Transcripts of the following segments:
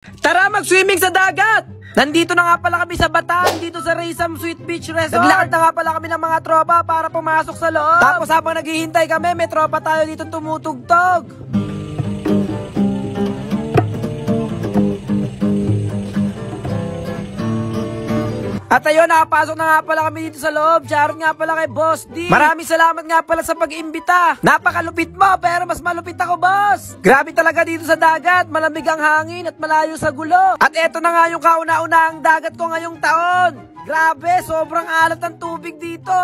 Tara mag-swimming sa dagat! Nandito na nga pala kami sa Bataan, dito sa Raysam Sweet Beach Resort. Naglakad na nga pala kami ng mga tropa para pumasok sa loob. Tapos habang naghihintay kami, may tropa tayo dito tumutugtog. At ayun, nakapasok na nga pala kami dito sa loob. Shoutout nga pala kay Boss D. Maraming salamat nga pala sa pag-imbita. Napakalupit mo, pero mas malupit ako, boss. Grabe talaga dito sa dagat. Malamig ang hangin at malayo sa gulo. At eto na nga yung kauna-unahang dagat ko ngayong taon. Grabe, sobrang alat ng tubig dito.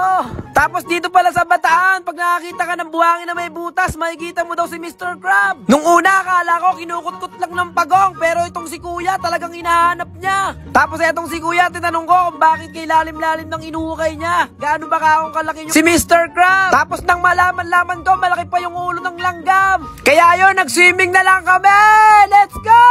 Tapos dito pala sa Bataan, pag nakakita ka ng buhangin na may butas, makikita mo daw si Mr. Crab. Nung una, akala ko kinukutkot lang ng pagong, pero itong si Kuya talagang hinahanap niya. Tapos etong si Kuya, tinanong ko kung bakit kay lalim-lalim ng inuukay niya. Gaano ba kaong kalaki yung si Mr. Crab? Tapos nang malaman-laman ko, malaki pa yung ulo ng langgam. Kaya yun, nag-swimming na lang kami! Let's go!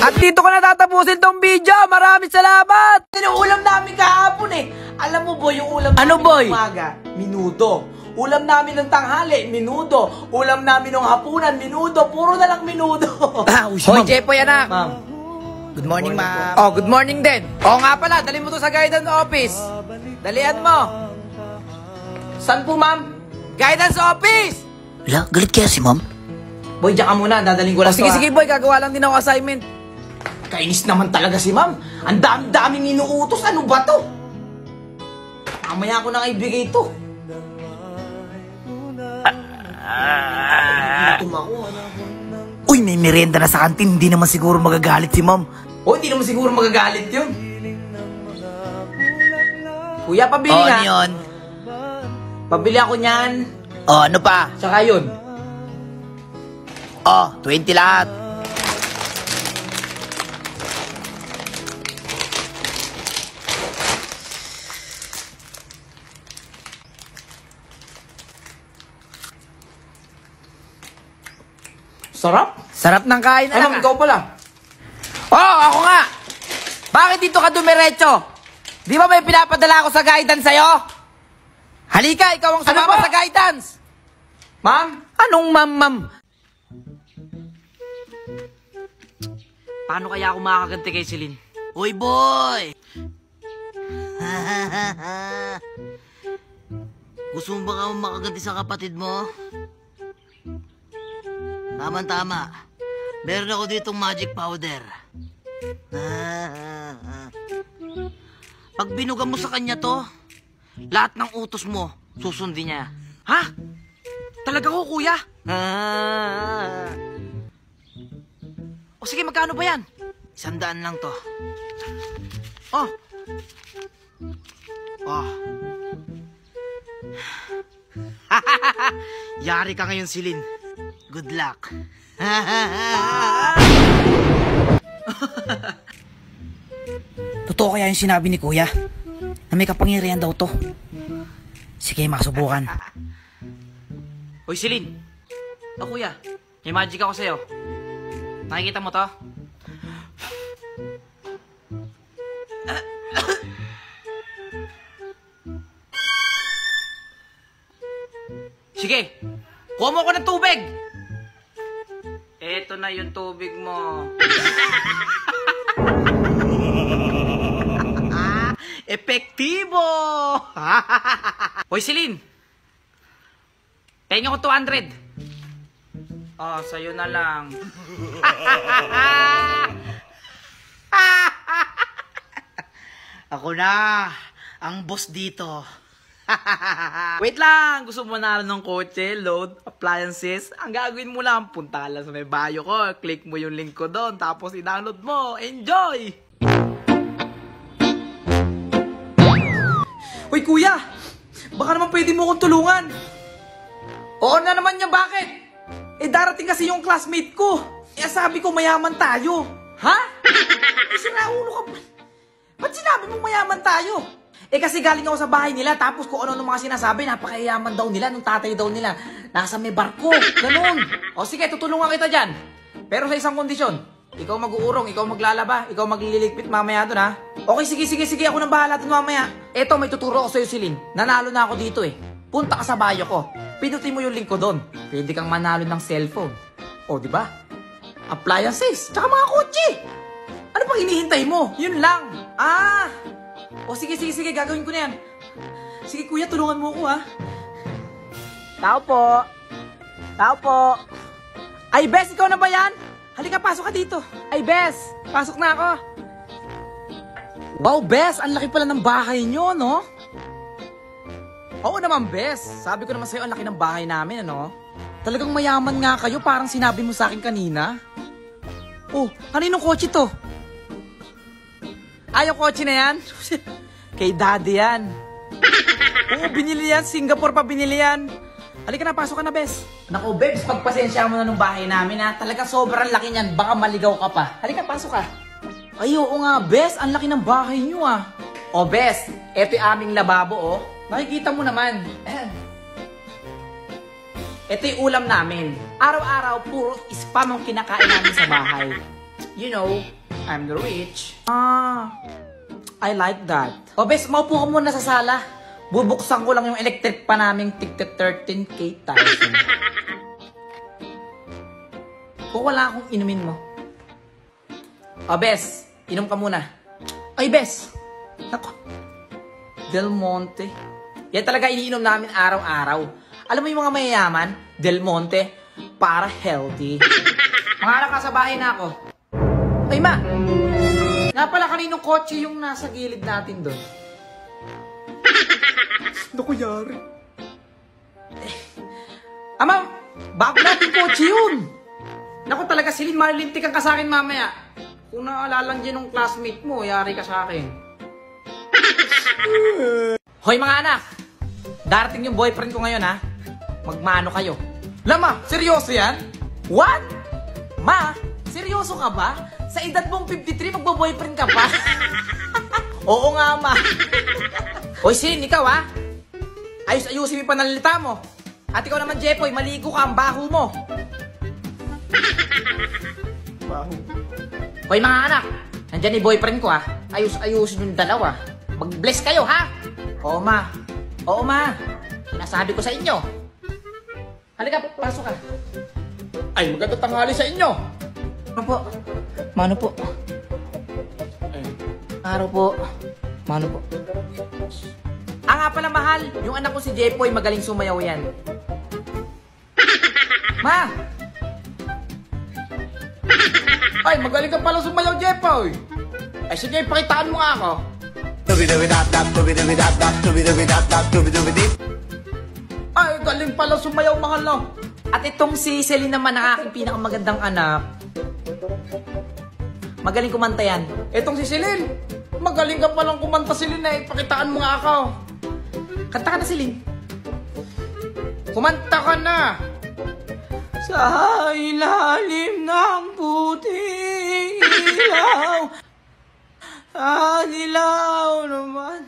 At dito ko na tatapusin tong video. Maraming salamat! Yung ulam namin kahapon eh. Alam mo boy, yung ulam Ano, namin boy? ng umaga, minuto. Ulam namin ng tanghali, minuto. Ulam namin ng hapunan, minuto. Puro na lang minuto. Hoy, Jepoy anak. Ma'am. Good morning, ma'am. Oh, good morning din. Oo nga pala, dalhin mo to sa guidance office. Dalihan mo. Saan po, ma'am? Guidance office! Wala, galit kaya si ma'am? Boy, diyan ka muna. Dadaling ko lang Sige, to, sige boy, gagawa lang din ako assignment. Kainis naman talaga si ma'am. Ang dami-daming inuutos. Ano ba to? Mamaya ko na ibigay ito. Gutom ako. Uy, may merienda na sa kantin. Hindi naman siguro magagalit si ma'am. O, hindi naman siguro magagalit yun. Kuya, pabili Oh, nga. ano yun? Pabili ako niyan. Oh, ano pa? Tsaka yun. Oh, 20 lahat. Sarap. Sarap ng kain Ano, anak. ikaw pala. Oh, ako nga. Bakit dito ka dumiretso? Di ba may pinapadala ako sa guidance sa'yo? Halika, ikaw ang Ano sumama ba? sa guidance. Ma'am? Anong ma'am? Paano kaya ako makakaganti kay Celine? Uy, boy! Gusto mo ba ka makaganti sa kapatid mo? Tama-tama. Meron ako ditong magic powder. Pag binuga mo sa kanya to, lahat ng utos mo, susundin niya. Ha? Talaga ko, kuya? O sige, magkano ba yan? 100 lang to. Oh, Oh. Yari ka ngayon, Silin. Good luck. totoo kaya yung sinabi ni kuya? Na may kapangyarihan daw to. Sige, masubukan. Hoy, Celine. O kuya, may magic ako sa'yo. Nakikita mo to? Sige, kuha mo ako ng tubig. Eto na yung tubig mo. Epektibo! Hoy, Celine. Tingin ko 200. Oh, sa'yo na lang. Ako na, ang boss dito. Wait lang! Gusto mo manalo ng kotse, load, appliances? Ang gagawin mo lang, punta lang sa may bio ko, click mo yung link ko doon, tapos i-download mo. Enjoy! Uy, kuya! Baka naman pwede mo akong tulungan. Oo na naman niya, bakit? Eh, darating kasi yung classmate ko. Eh, sabi ko mayaman tayo. Ha? Eh, sinaulo ka ba? Ba't sinabi mo mayaman tayo? Eh, kasi galing ako sa bahay nila, tapos kung ano mga sinasabi, napakayaman daw nila, nung tatay daw nila, nasa may barko. Ganun. O sige, tutulungan kita dyan. Pero sa isang kondisyon. Ikaw mag-uurong, ikaw maglalaba, ikaw magliligpit mamaya doon, ha? Okay, sige, ako nang bahala doon mamaya. Eto, may tuturo ko sa'yo, Silin. Nanalo na ako dito, eh. Punta ka sa bayo ko. Pinutin mo yung link ko doon. Pwede kang manalo ng cellphone. O, di ba? Appliances, tsaka mga kotse. Ano pang hinihintay mo? Yun lang. O, sige, gagawin ko na yan. Sige, kuya, tulungan mo ko, ha? Tao po. Ay, Bes, ikaw na ba yan? Halika, pasok ka dito. Ay, Bes, pasok na ako. Wow, Bes, ang laki pala ng bahay nyo, no? Oo naman, Bes. Sabi ko naman sa'yo, ang laki ng bahay namin, ano? Talagang mayaman nga kayo, parang sinabi mo sa akin kanina. Oh, kaninong kotse to? Yung kotse na yan? Kay Daddy yan. Oo, binili yan. Singapore pa binili yan. Halika na, pasok ka na, Bes. Naku, Bebs, pagpasensya mo na nung bahay namin, ha? Talaga sobrang laki niyan. Baka maligaw ka pa. Halika, pasok ka. Ay, oo nga, Bes. Ang laki ng bahay niyo, ah. O, Bes, eto yung aming lababo, oh. Makikita mo naman. Ito yung ulam namin. Araw-araw, puro spam ang kinakain namin sa bahay. You know, I'm the rich. I like that. O, Bes, maupo ka muna sa sala. Bubuksan ko lang yung electric pa naming tigta 13K thousand. Kung wala akong inumin mo. O, Bes, inom ka muna. Ay, Bes. Nako. Del Monte. Yan talaga iniinom namin araw-araw. Alam mo yung mga mayayaman? Del Monte. Para healthy. Mga ka sa bahay na ako. Ay, ma. Nga pala kaninong kotse yung nasa gilid natin doon. Naku, yari. Ama, bago natin kotse yun. Naku talaga, Silin, malilintikan ka sa akin mamaya. Kung naalalang dyan ng classmate mo, yari ka sa akin. Hoy mga anak, darating yung boyfriend ko ngayon, ha? Magmano kayo. Lama, seryoso yan? What? Ma, seryoso ka ba? Sa edad mong 53, magbo-boyfriend ka pa? Oo nga, ma. Hoy, Silin, ikaw, ha? Ayusin mo yung panalita mo. At ikaw naman, Jepoy, maligo ka, ang baho mo. Baho. Hoy, mga anak, nandyan yung boyfriend ko, ha? Ayusin yung dalawa. Mag-bless kayo, ha? Oo, ma. Oo, ma. Sinasabi ko sa inyo. Halika, pasok ka. Ay, maganda tanghali sa inyo. Ano po? Mano po? Araw po. Mano po? Nga pala, mahal. Yung anak ko si Jepoy, magaling sumayaw yan. Ma! Ay, magaling ka pala sumayaw, Jepoy. Ay, sige, pakitaan mo nga ako. Ay, galing pala sumayaw, mahal, no? At itong si Celine naman, ang aking pinakamagandang anak. Magaling kumanta yan. Itong si Celine, magaling ka palang kumanta, Celine, eh. Pakitaan mo nga ako. Kanta ka na, Celine. Kumanta ka na. Sa ilalim ng puting ilaw, sa dilaw naman.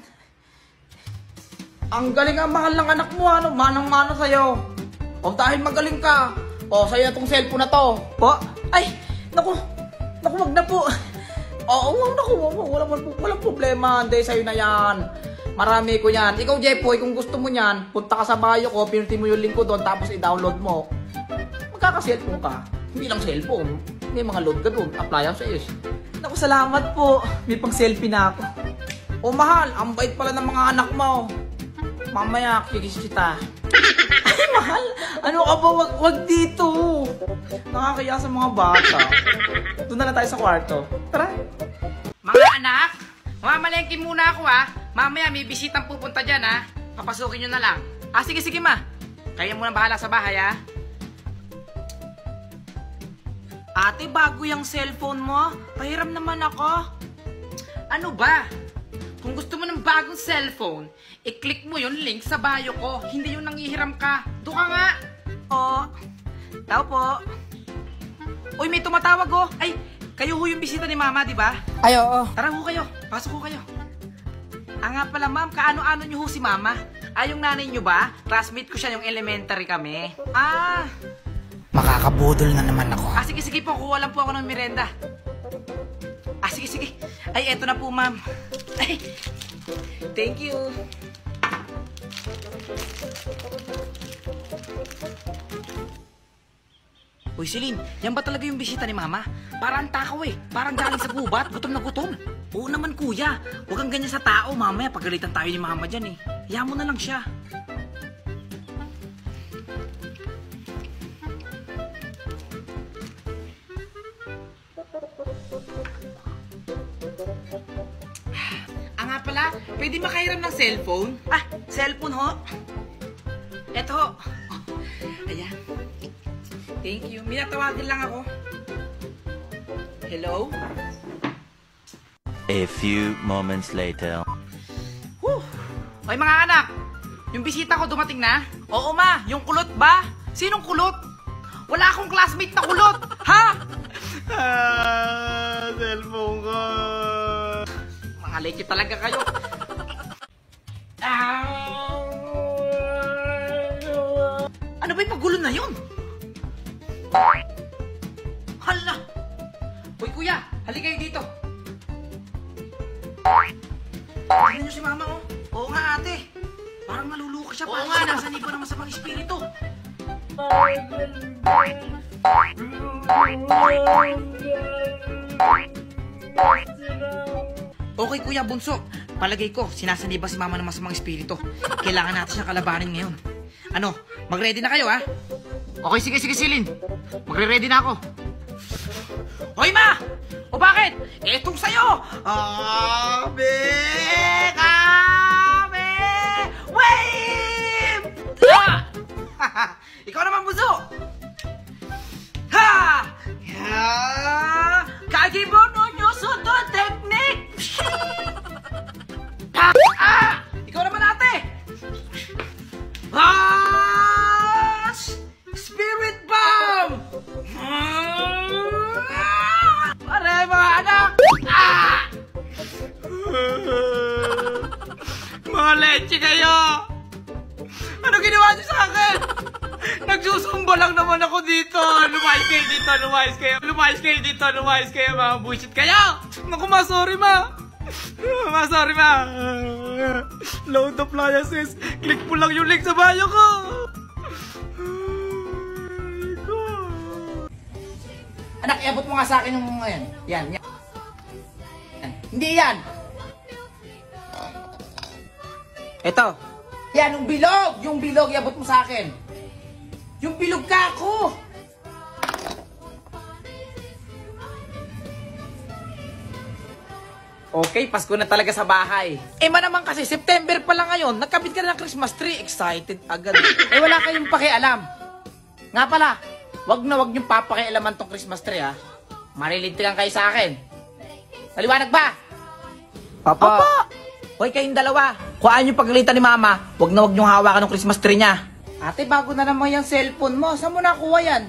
Ang galing ang mahal ng anak mo, ano? Manang-mana sa'yo. O dahil magaling ka, o sa'yo itong cellphone na to. Po? Ay, naku, wag na po. Oo, naku, walang problema. Hindi, sa'yo na yan. Marami ko yan. Ikaw, Jepoy, kung gusto mo yan, punta ka sa bayo ko, pinutin mo yung link ko doon, tapos i-download mo. Magkaka-cellphone ka. Hindi lang cellphone. May mga load ka doon. Appliances. Naku, salamat po. May pang-selfie na ako. O, mahal, ang bait pala ng mga anak mo. Mamaya, kikis kita. Ay, mahal, ano ka ba? Wag dito. Nakakaya sa mga bata. Doon na lang tayo sa kwarto. Tara. Mga anak, mamalengke muna ako, ha? Mamaya may bisitang pupunta dyan, ha? Papasukin nyo na lang. Sige, ma. Kayo muna bahala sa bahay, ha? Ate, bago yung cellphone mo. Pahiram naman ako. Ano ba? Kung gusto mo ng bagong cellphone, i-click mo yung link sa bio ko. Hindi yung nanghihiram ka. Doon ka nga. Tao po. Uy, may tumatawag, oh. Ay, kayo ho yung bisita ni Mama, di ba? Ay, oo. Tara ho kayo. Pasok ho kayo. Nga pala, ma'am, kaano-ano nyo ho si Mama? Yung nanay nyo ba? Classmate ko siya yung elementary kami. Makakabudol na naman ako. Sige po, kuha lang po ako ng merenda. Sige, sige. Ay, eto na po, ma'am. Ay, thank you. Uy, Celine, yan ba talaga yung bisita ni Mama? Parang takaw eh. Parang galing sa gubat. Gutom na gutom. Oo naman, kuya. Huwag kang ganyan sa tao. Mamaya, pagalitan tayo ni Mama dyan eh. Hayaan mo na lang siya. Nga pala, pwede makahiram ng cellphone? Cellphone ho? Eto ho. Ayan. Thank you. Minatawagin lang ako. Hello? A few moments later. Whew. Oy mga anak, yung bisita ko dumating na? Oo ma, yung kulot ba? Sinong kulot? Wala akong classmate na kulot! Ha? Cellphone ko. Mga leke talaga kayo. Ano ba yung pagulo na yun? Hala! Hoy kuya, halika kayo dito. Tignan niyo si Mama oh. Oo nga ate. Parang naluluka siya. Oo nga, nasa nipo ng masamang espiritu. Okay kuya Bunso, palagay ko sinasaniba si Mama ng masamang espiritu. Kailangan natin siyang kalabanin ngayon. Ano, mag-ready na kayo ha? Okay, sige, sige, Silin. Magre-ready na ako. Hoy, Ma! O bakit? Etong sa'yo! Abe! Kame! Wave! Ikaw naman, Buso! Ha! Ya! Kagibono nyo sudo technique! Ikaw naman, ate! Spirit bomb! Aray, mga anak! Mga leche kayo! Ano ginawa niyo sa akin? Nagsusumba lang naman ako dito! Lumayas kayo dito! Lumayas kayo! Lumayas kayo dito! Lumayas kayo! Mga bullshit kayo! Naku, ma, sorry, ma! Ma, sorry, ma! Load appliances! Click mo lang yung link sa bio ko! Anak, iabot mo nga sa akin yung yan. Yan, yan. Hindi yan. Ito. Yan, yung bilog. Yung bilog, iabot mo sa akin. Yung bilog ka ako. Okay, Pasko na talaga sa bahay. Naman kasi, September pa lang ngayon, nagkabit ka na ng Christmas tree. Excited agad. Wala kayong pakialam. Nga pala, wag niyong papakialaman tong Christmas tree ha. Marilintigan kayo sa akin. Maliwanag ba? Papa. Hoy kayong dalawa. Kuhaan yung pagalitan ni Mama. Wag niyong hawakan ng Christmas tree niya. Ate, bago na naman yung cellphone mo. Saan mo nakuha yan?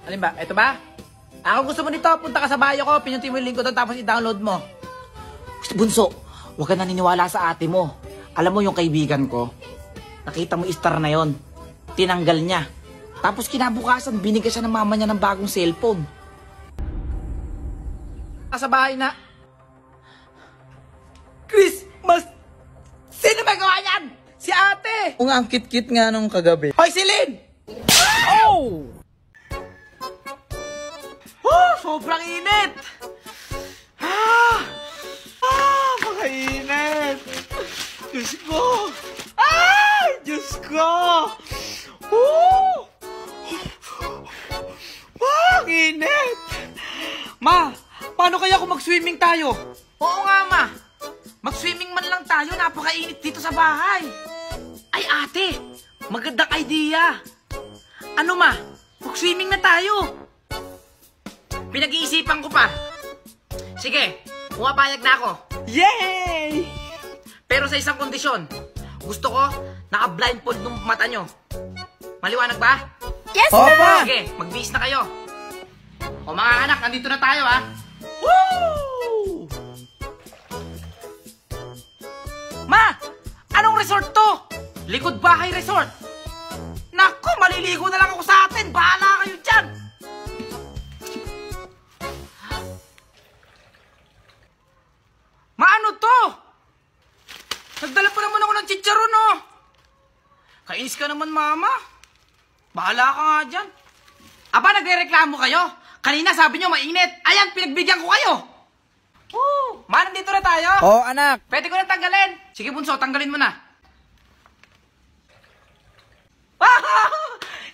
Alin ba? Ito ba? Kung gusto mo nito, punta ka sa bio ko. Pinunti mo yung link ko doon tapos i-download mo. Bunso, wag ka naniniwala sa ate mo. Alam mo yung kaibigan ko. Nakita mo star na yon. Tinanggal niya. Tapos kinabukasan, binigay siya ng mama niya ng bagong cellphone. Sa bahay na. Christmas! Sino ba gawa yan? Si ate! Kung ang kit-kit nga nung kagabi. Hoy, Celine! Oh! Sobrang init! Pakainit! Diyos ko! Ay! Diyos ko! Ang init! Ma, paano kaya kung mag-swimming tayo? Oo nga, Ma. Mag-swimming man lang tayo, napakainit dito sa bahay. Ay, ate, magandang idea. Ano, Ma? Mag-swimming na tayo. Pinag-iisipan ko pa. Sige, pumapayag na ako. Yay! Pero sa isang kondisyon. Gusto ko, naka-blindfold ng mata nyo. Maliwanag ba? Yes, Opa! Sige, magbihis na kayo. O mga anak, nandito na tayo ha. Woo! Ma! Anong resort to? Likod Bahay Resort. Naku, maliligo na lang ako sa atin. Bahala kayo dyan. Kainis ka naman, mama. Bahala ka nga dyan. Aba, nagre-reklamo kayo. Kanina sabi nyo mainit. Ayan, pinagbigyan ko kayo. Woo! Ma, nandito na tayo. Oo, anak. Pwede ko na tanggalin. Sige, bunso, tanggalin mo na.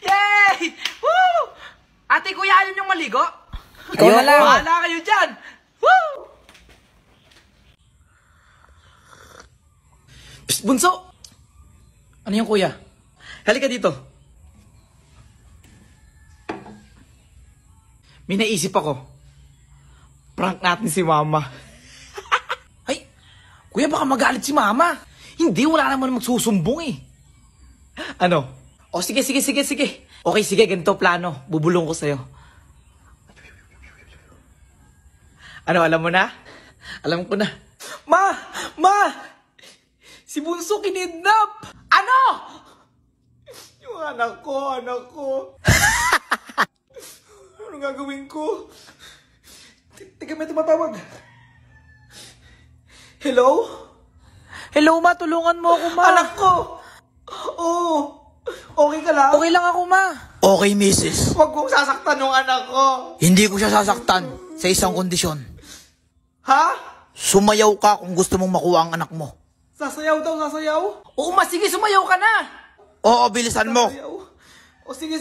Yay! Woo! Ate, kuya, ayaw niyong maligo? Ikaw na lang. Bahala kayo dyan. Woo! Psst, bunso! Ano yung kuya? Halika dito. May naisip ako. Prank natin si mama. Ay, kuya baka magalit si mama. Hindi, wala naman magsusumbong eh. Ano? O sige. Okay, sige, ganito plano. Bubulong ko sa'yo. Ano, alam mo na? Alam ko na. Ma! Si Bunso kinidnap! Ano? Yung anak ko. Ano gagawin ko? Teka, may tumatawag. Hello? Hello, ma. Tulungan mo ako, ma. Anak ko! Oo. Okay ka lang? Okay lang ako, ma. Okay, misis. Huwag kong sasaktan ng anak ko. Hindi ko siya sasaktan sa isang kondisyon. Ha? Sumayaw ka kung gusto mong makuha ang anak mo. Sasayaw daw, sasayaw? Oo, ma, sige, sumayaw ka na. Oo, bilisan mo. Sasayaw. O sige.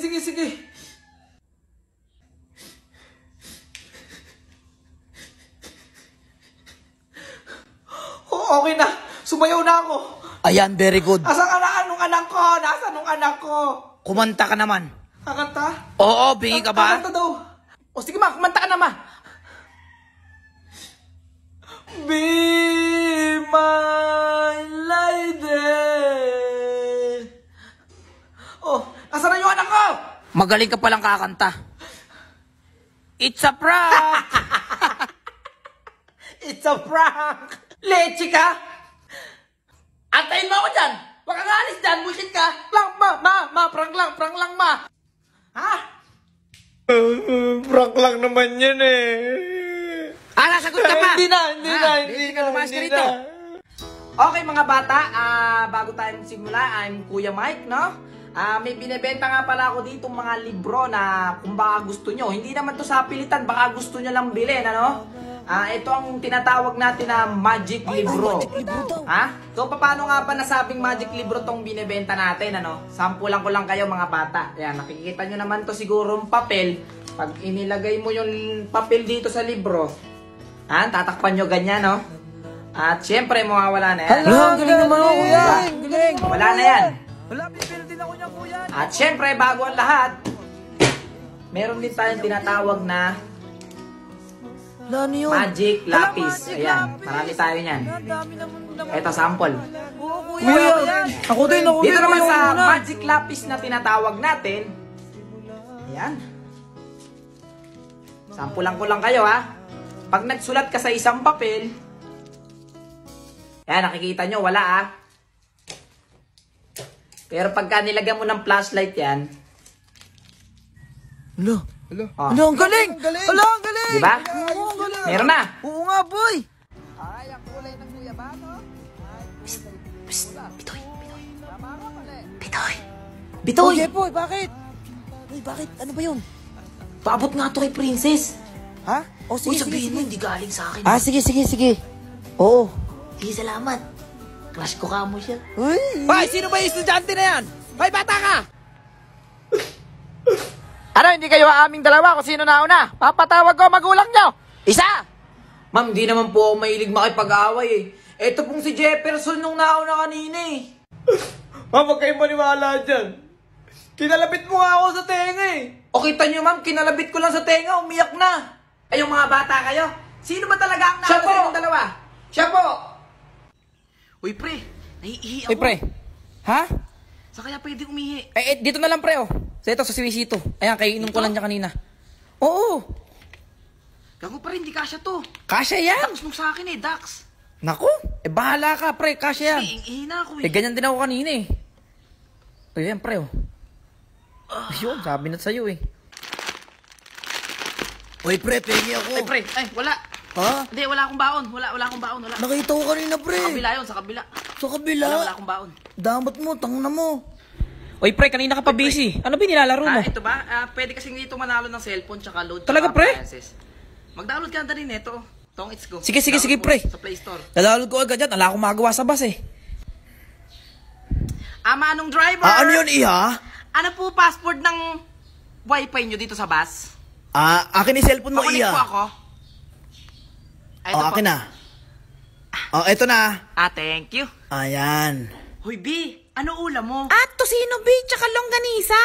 O, okay na. Sumayaw na ako. Ayan, very good. Asan ka na? Anong anak ko? Nasaan ang anak ko? Kumanta ka naman. Kakanta? Oo, bingi ka ba? Kakanta daw. O sige ma, kumanta ka na ma. Be my lady. Oh, asan na yung anak ko? Magaling ka palang kakanta. It's a prank. It's a prank. Leche ka? Antayin mo ako dyan. Huwag kang alis dyan. Bullshit ka. Lang, ma. Prank lang, ma. Ha? Prank lang naman yan eh. Nasagot ka pa. Hindi na. Lumayas ka rito. Okay mga bata, bago tayo magsimula, I'm Kuya Mike, no? May binebenta nga pala ako dito mga libro na kung baka gusto nyo. Hindi naman to sa pilitan, baka gusto nyo lang bilhin, ano? Ito ang tinatawag natin na magic libro. Ha? So, paano nga ba nasabing magic libro tong binebenta natin, ano? Sampulan ko lang kayo mga bata. Ayan, nakikita nyo naman to siguro yung papel. Pag inilagay mo yung papel dito sa libro, tatakpan nyo ganyan, no? At syempre, mawawala na yan. Hala, ang galing naman ako, kuya. Galing. Wala na yan. Wala, pipil din ako niya, kuya. At syempre, bago ang lahat, meron din tayong tinatawag na Ano yun? magic lapis. Magic Ayan, lapis. marami tayo niyan. Ang dami naman. Ito, sample. Oo, kuya. Ako din. Dito naman Kuya, sa muna. magic lapis na tinatawag natin, ayan. Sampulan ko lang kayo, ha. Pag nagsulat ka sa isang papel, ayan, nakikita nyo, wala, ha. Pero pagka nilagyan mo ng flashlight yan, Hala. oh, Hala, ang galing. Hala, ang galing. Diba? Oo, ang galing. meron na. Oo nga, boy. Bitoy, Okay, boy, bakit? Boy, bakit? Ano ba yun? paabot nga to kay Princess. Ha? O, sige, sige, sige. hindi galing sa akin. Sige. Oo. Sige, salamat. Crush ko ka mo siya. Uy. Hoy, sino ba yung estudyante na yan? Hoy, bata ka! Ano, hindi kayo aaming dalawa kung sino nauna? Papatawag ko magulang nyo. Isa. Ma'am, di naman po ako mahilig makipag-away eh. Eto pong si Jefferson nung nauna kanina eh. Ma'am, huwag kayong maniwala dyan. Kinalabit mo nga ako sa tenga eh. O kita nyo ma'am, kinalabit ko lang sa tenga, umiyak na. Ay, yung mga bata kayo, sino ba talaga ang nauna sa inyong dalawa? Siya po. Uy, pre, nahihihi ako. Uy, pre. Ha? Saan kaya pwede umihi? Dito na lang, pre, oh. So, ito, sa siwisito. Ayan, kaiinom ko lang niya kanina. Oo. Gago pa rin, di kasya to. Kasya yan. Dax nung sa akin eh, Dax. Naku, bahala ka, pre. Kasya yan. Ihi na ako eh. Ganyan din ako kanina eh. Ayan, pre, oh. Ayun, sabi na sa'yo eh. Uy, pre, pengi ako. Ay, pre, ay, wala. Ha? Hindi, wala akong baon. Wala akong baon, wala. Nakita ko kanina, pre. Sa kabila yun, sa kabila. Sa kabila. Wala akong baon. Damat mo, tangna mo. Oy, pre, kanina ka pa busy. Ano ba nilalaro mo? Ito ba? Pwede kasing dito manalo ng cellphone tsaka load Talaga, tsaka pre? appliances. Mag-download ka na rin nito. Tong It's Go. Sige, Download mo pre. Sa Play Store. Nalalod ko agad yan. Wala akong magawa sa bus eh. Manong driver! Ano yun, Iha? Ano po password ng wifi nyo dito sa bus? Akin yung cellphone mo, Pakunik Iha. po ako. Ito po. Akin na. Eto na. Thank you. Ayan. Hoy, B, ano ulam mo? Tosino, B, tsaka longganisa.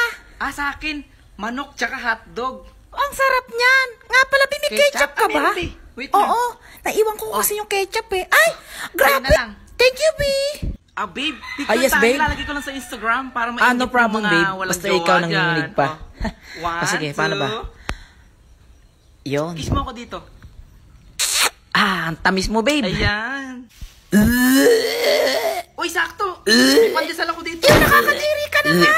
Sa akin, manok tsaka hotdog. Ang sarap niyan. Nga pala, B, may ketchup ka ba? B. Wait lang. Oo, naiwan ko kasi yung ketchup eh. Ay, grabe. na lang. Thank you, B. Babe, picture yes, tayo. babe. Lalagay ko lang sa Instagram para mainggit No ng problem, mga babe. walang Basta jowa ikaw dyan. nanginginig pa. One, Sige, paano ba? Yun. Kiss mo ako dito. Ang tamis mo, babe. Ayan. Uy, sakto. May pandesal ako dito. Nakakadiri ka na nga.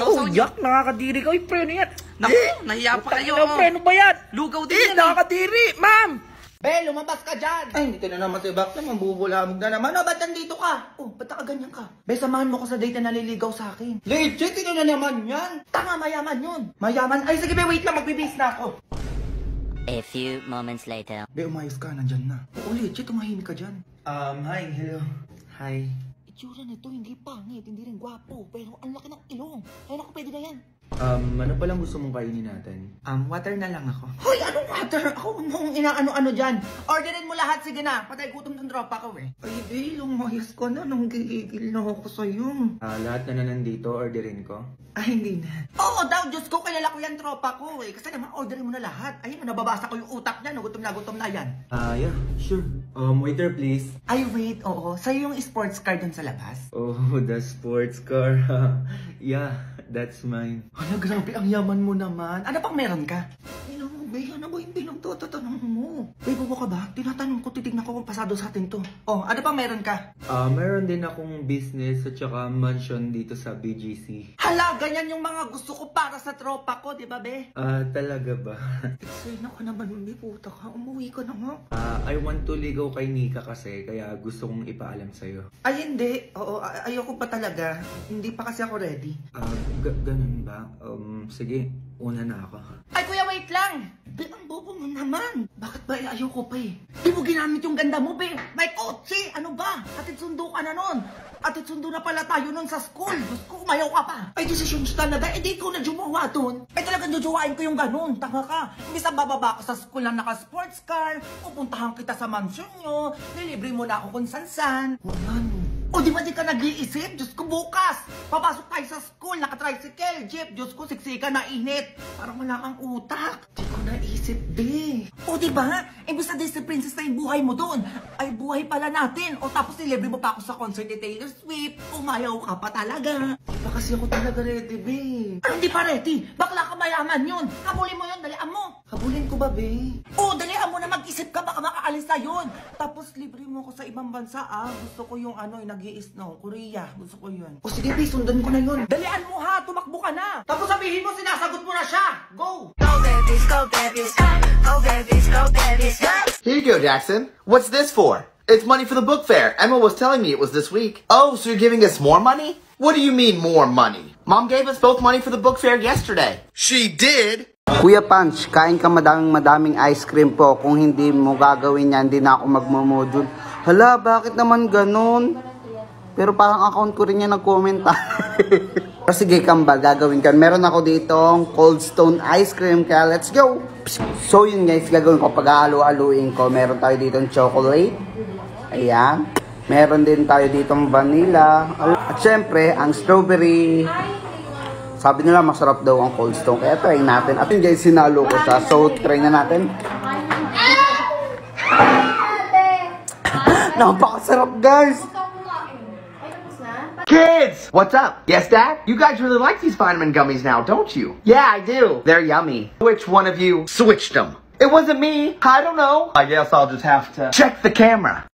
Oh, yak, nakakadiri ka. Uy, pre, ano yan? Naku, nahiya pa kayo. Pre, ano ba yan? Lugaw din yan. Nakakadiri, ma'am. Be, lumabas ka dyan! Ay, hindi na naman si Bakla, mambubulamog na naman. Ba't nandito ka? Ba't nakaganyan ka? Be, samahan mo ko sa date na naliligaw sa akin. Legit, ito na naman yan! Tanga, mayaman yun! Mayaman? Ay, sige be, wait lang, magbibis na ako. A few moments later. Be, umayos ka, nandyan na. Oo, legit, tumahimik ka dyan. Hi, hello. Hi. Itsura nito, hindi pangit, hindi rin gwapo, pero ang laki ng ilong. Ay, naku, pwede na yan. Ano palang gusto mong kainin natin? Water na lang ako. Hoy, anong water? Ako mong inaano-ano dyan. Orderin mo lahat, sige na. Patay gutom ng tropa ko eh. Ay, be, lumayas ko na. Nang gigigil na ako sa'yo. Lahat na nandito, orderin ko? Ay, hindi na. Oo daw, Diyos ko, kilala ko yan tropa ko eh. Kasi naman, orderin mo na lahat. Ayun, nababasa ko yung utak niya. Gutom na yan. Yeah, sure. Waiter, please. Ay, wait, oo. Sa'yo yung sports car dun sa labas? Oh, the sports car. Yeah, that's mine. Hala, grabe, ang yaman mo naman. Ano pang meron ka? Ino mo, be, ano ba yung pinagtatanong mo? Be, bubo ka ba? Tinatanong ko, titignan ko kung pasado sa atin to. Ano pang meron ka? Meron din akong business at saka mansion dito sa BGC. Hala, ganyan yung mga gusto ko para sa tropa ko, di ba, be? Talaga ba? Explain ako naman, be, puta ka. Umuwi ka na nga. I want to ligaw kay Nika kasi, kaya gusto kong ipaalam sa'yo. Ay, hindi. Oo, ayoko pa talaga. Hindi pa kasi ako ready. Ganun ba? Sige, una na ako. Ay, kuya, wait lang! Be, ang bobo mo naman. Bakit ba ayoko pa eh? Di mo ginamit yung ganda mo, be. May kotse! Ano ba? Atid sundo ka na nun. Atid sundo na pala tayo nun sa school. Diyos ko, umayaw ka pa. Ay, desisyon na ba? Eh, di ko na jumawa dun. Ay, talagang jujuwain ko yung ganun. Tanga ka. Imbis na bababa ko sa school na naka-sports car, pupuntahan kita sa mansion nyo, nilibre mo na ako kung san-san. O di ba di ka nag-iisip? Diyos ko, bukas! Papasok tayo sa school, naka-tricycle, jeep. Diyos ko, siksika na init. Parang wala kang utak. Di ko naisip, be. O di ba? Imbis na Disney Princess na yung buhay mo doon, ay buhay pala natin. O tapos nilibre mo pa ako sa concert ni Taylor Swift. Umayaw ka pa talaga. Di ba kasi ako talaga ready, be? Ay, hindi pa ready. Bakla ka mayaman yun. Habulin mo yun, dalian mo. Habulin ko ba, be? O, dalian mo na mag-isip ka, baka makaalis na yun. Tapos libre mo ako sa ibang bansa, Gusto ko yung nag-i-snow, Korea. Gusto ko yun. O sige, be, sundan ko na yun. Dalian mo ha, tumakbo ka na. Tapos sabihin mo, sinasagot mo na siya. Go! Go, babies, go, babies. Go, babies, go, babies. Here you go, Jackson. What's this for? It's money for the book fair. Emma was telling me it was this week. Oh, so you're giving us more money? What do you mean more money? Mom gave us both money for the book fair yesterday. She did? Kuya Punch, kain ka madaming ice cream po. Kung hindi mo gagawin yan, hindi na ako magmamodule. Hala, bakit naman ganun? Pero parang account ko rin yan nag-comment. Pero sige, kambal, gagawin ka. Meron ako ditong Cold Stone ice cream, kaya let's go! So yun guys, gagawin ko pag-halo-haluin ko. Meron tayo ditong chocolate. Ayan. Meron din tayo ditong vanilla. At syempre, ang strawberry. Sabi nila masarap daw ang Cold Stone. Kaya try natin. At yun guys, sinalo ko siya. So, try na natin. Napakasarap guys! Kids! What's up? Yes, Dad? You guys really like these vitamin gummies now, don't you? Yeah, I do. They're yummy. Which one of you switched them? It wasn't me. I don't know. I guess I'll just have to check the camera.